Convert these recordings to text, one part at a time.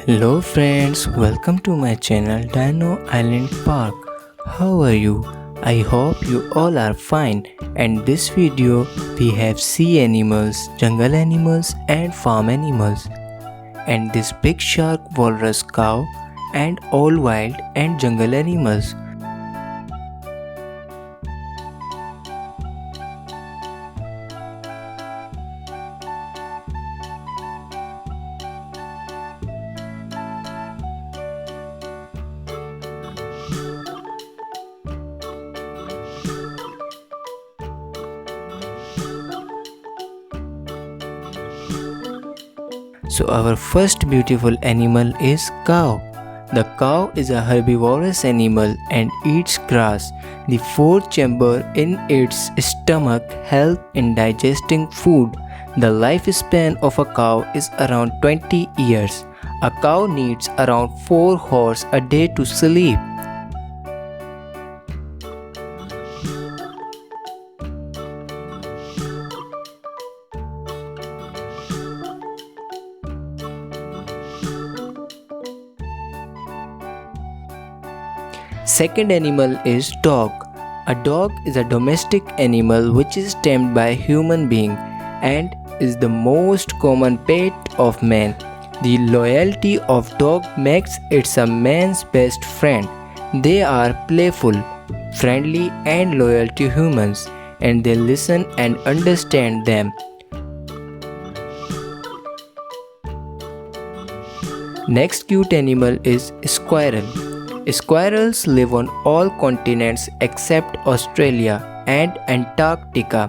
Hello friends, welcome to my channel Dino Island Park. How are you? I hope you all are fine. And this video we have sea animals, jungle animals and farm animals. And this big shark, walrus, cow and all wild and jungle animals. So our first beautiful animal is cow. The cow is a herbivorous animal and eats grass. The fourth chamber in its stomach helps in digesting food. The lifespan of a cow is around 20 years. A cow needs around 4 hours a day to sleep. Second animal is dog. A dog is a domestic animal which is tamed by human being and is the most common pet of man. The loyalty of dog makes it a man's best friend. They are playful, friendly and loyal to humans and they listen and understand them. Next cute animal is squirrel. Squirrels live on all continents except Australia and Antarctica.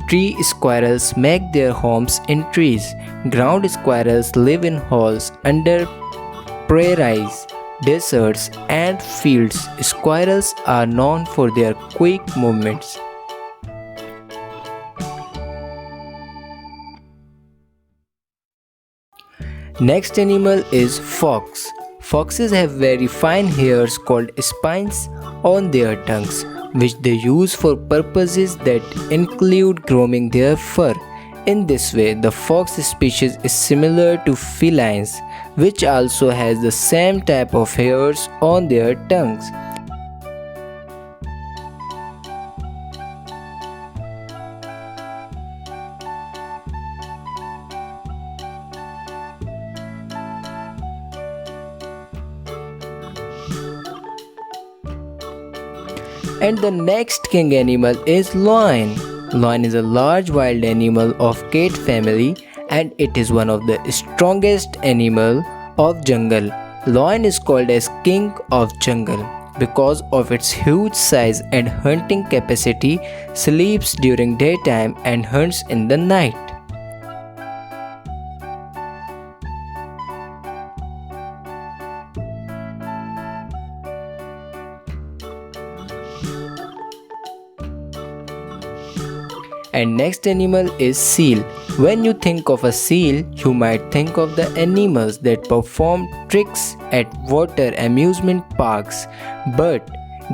Tree squirrels make their homes in trees. Ground squirrels live in holes under prairies, deserts, and fields. Squirrels are known for their quick movements. Next animal is fox. Foxes have very fine hairs called spines on their tongues, which they use for purposes that include grooming their fur. In this way, the fox species is similar to felines, which also has the same type of hairs on their tongues. And the next king animal is lion. Lion is a large wild animal of cat family and it is one of the strongest animal of jungle. Lion is called as king of jungle because of its huge size and hunting capacity, sleeps during daytime and hunts in the night. And next animal is seal. When you think of a seal, you might think of the animals that perform tricks at water amusement parks. But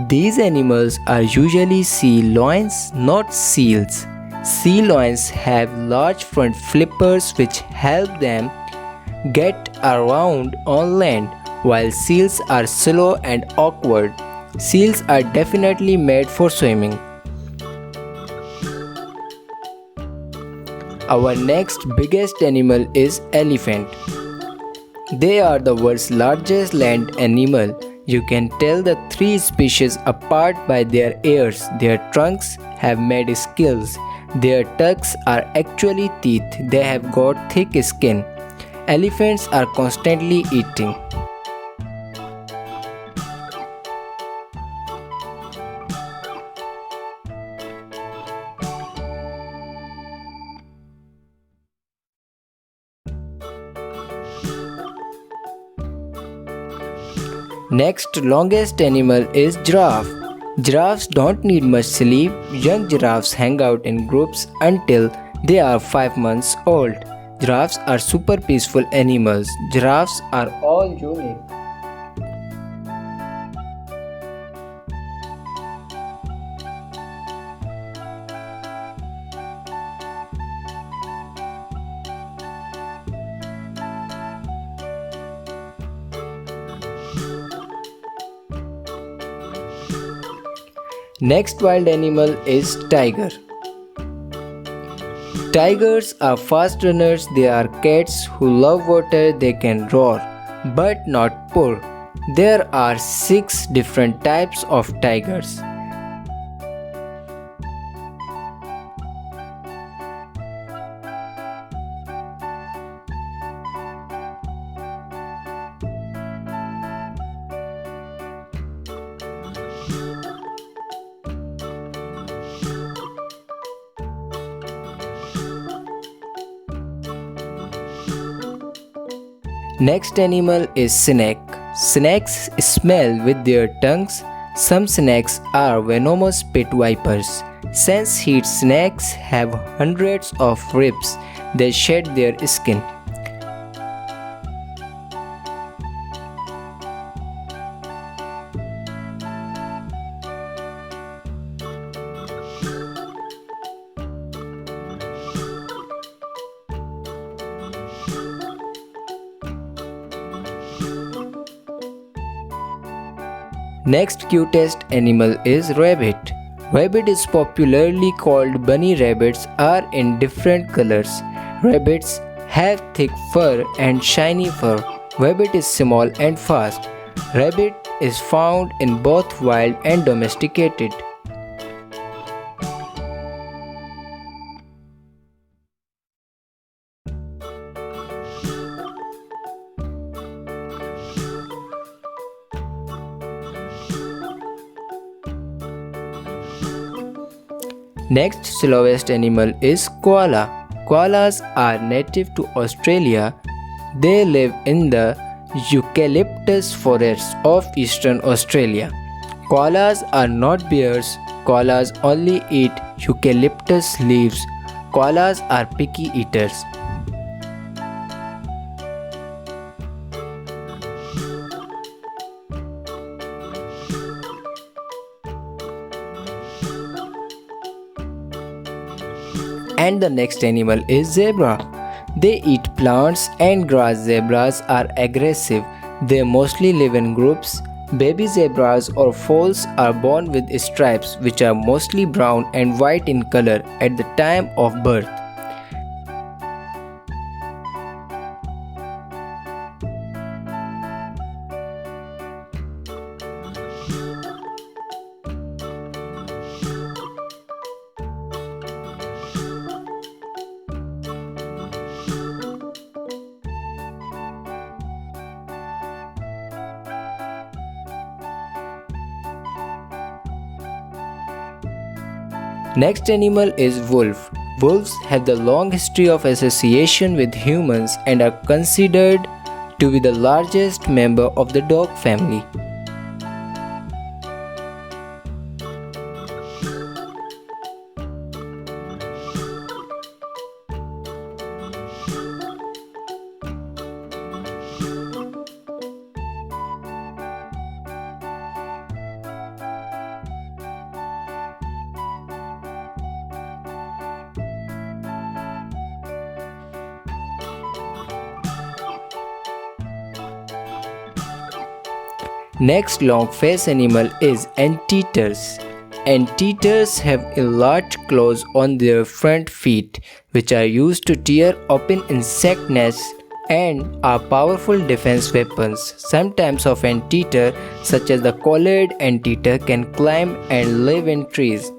these animals are usually sea lions, not seals. Sea lions have large front flippers which help them get around on land, while seals are slow and awkward. Seals are definitely made for swimming. Our next biggest animal is elephant. They are the world's largest land animal. You can tell the three species apart by their ears. Their trunks have made scales. Their tusks are actually teeth. They have got thick skin. Elephants are constantly eating. Next longest animal is giraffe. Giraffes don't need much sleep. Young giraffes hang out in groups until they are 5 months old. Giraffes are super peaceful animals. Giraffes are all unique. Next wild animal is tiger. Tigers are fast runners. They are cats who love water. They can roar, but not purr. There are 6 different types of tigers. Next animal is snake. Snakes smell with their tongues. Some snakes are venomous pit vipers. Since heat snakes have hundreds of ribs, they shed their skin. Next cutest animal is rabbit. Rabbit is popularly called bunny. Rabbits are in different colors. Rabbits have thick fur and shiny fur. Rabbit is small and fast. Rabbit is found in both wild and domesticated. Next slowest animal is koala. Koalas are native to Australia. They live in the eucalyptus forests of eastern Australia. Koalas are not bears. Koalas only eat eucalyptus leaves. Koalas are picky eaters. And the next animal is zebra. They eat plants and grass. Zebras are aggressive. They mostly live in groups. Baby zebras or foals are born with stripes which are mostly brown and white in color at the time of birth. Next animal is wolf. Wolves have the long history of association with humans and are considered to be the largest member of the dog family. Next long-faced animal is anteaters. Anteaters have enlarged claws on their front feet, which are used to tear open insect nests and are powerful defense weapons. Some types of anteater, such as the collared anteater, can climb and live in trees.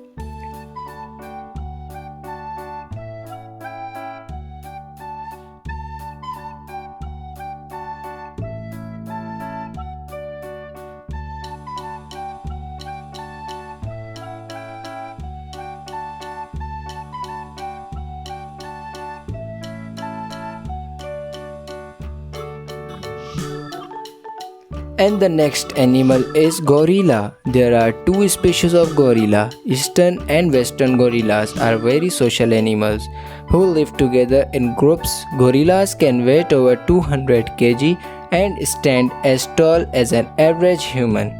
And the next animal is gorilla. There are 2 species of gorilla. Eastern and western gorillas are very social animals who live together in groups. Gorillas can weigh over 200 kg and stand as tall as an average human.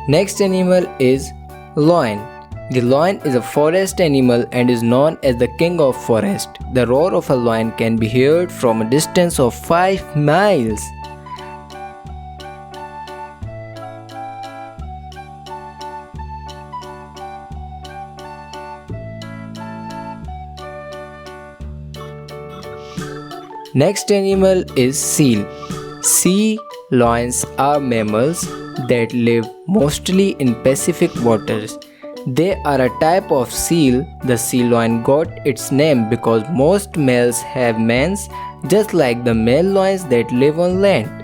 Next animal is lion. The lion is a forest animal and is known as the king of forest. The roar of a lion can be heard from a distance of 5 miles. Next animal is seal. Sea lions are mammals that live mostly in Pacific waters. They are a type of seal. The sea lion got its name because most males have manes just like the male lions that live on land.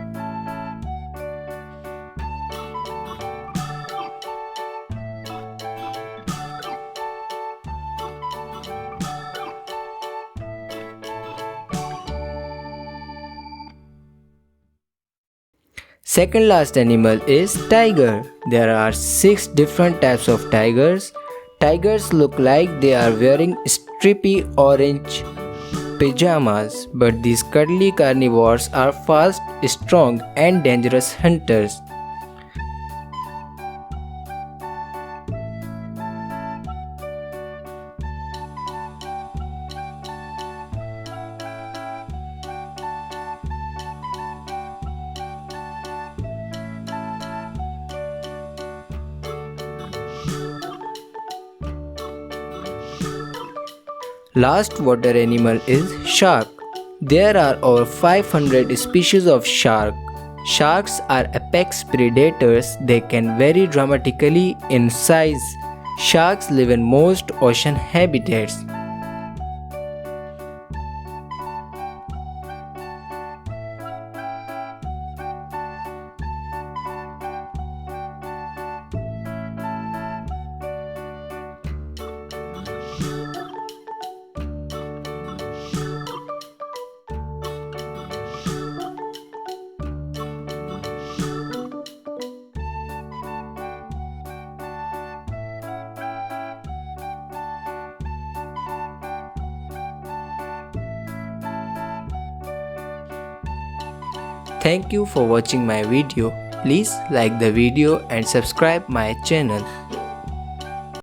Second last animal is tiger. There are 6 different types of tigers. Tigers look like they are wearing stripy orange pajamas, but these cuddly carnivores are fast, strong, and dangerous hunters. Last water animal is shark. There are over 500 species of shark. Sharks are apex predators. They can vary dramatically in size. Sharks live in most ocean habitats. Thank you for watching my video. Please like the video and subscribe my channel.